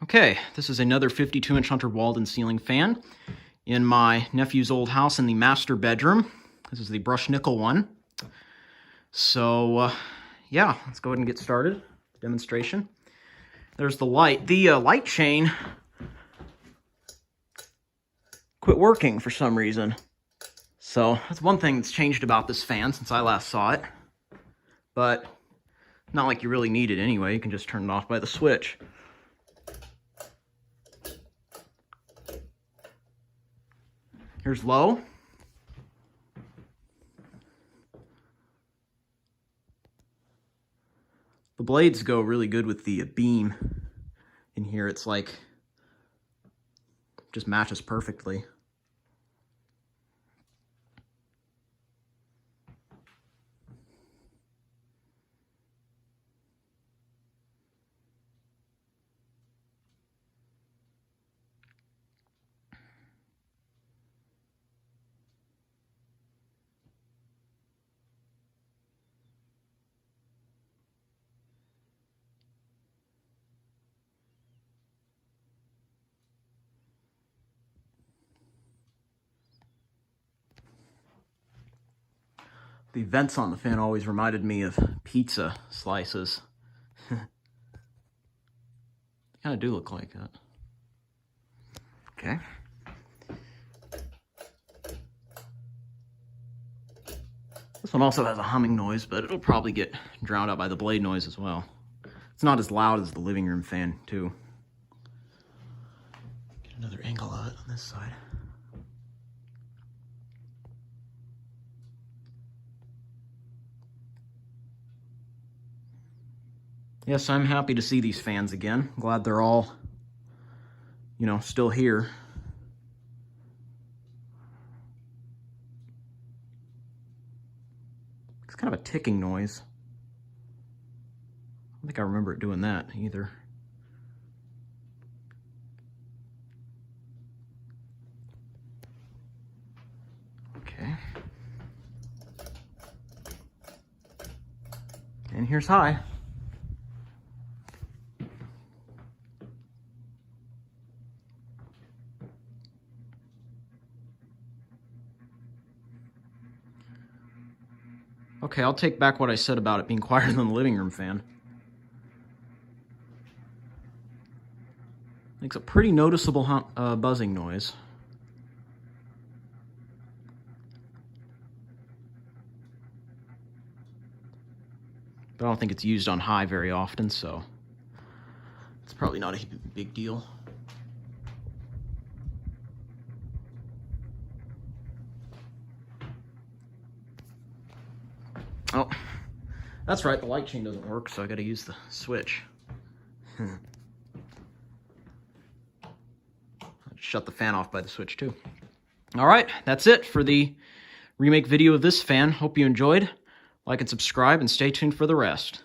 Okay, this is another 52-inch Hunter Waldon ceiling fan in my nephew's old house in the master bedroom. This is the brushed nickel one. So, yeah, let's go ahead and get started. Demonstration. There's the light. The light chain quit working for some reason. So, that's one thing that's changed about this fan since I last saw it. But, not like you really need it anyway. You can just turn it off by the switch. Here's low. The blades go really good with the beam in here. It's like, just matches perfectly. The vents on the fan always reminded me of pizza slices. They kind of do look like that. Okay. This one also has a humming noise, but it'll probably get drowned out by the blade noise as well. It's not as loud as the living room fan, too. Get another angle of it on this side. Yes, I'm happy to see these fans again. Glad they're all, you know, still here. It's kind of a ticking noise. I don't think I remember it doing that either. Okay. And here's high. Okay, I'll take back what I said about it being quieter than the living room fan. Makes a pretty noticeable buzzing noise. But I don't think it's used on high very often, so it's probably not a big deal. Oh, that's right, the light chain doesn't work, so I gotta use the switch. Shut the fan off by the switch too. All right, that's it for the remake video of this fan. Hope you enjoyed. Like and subscribe and stay tuned for the rest.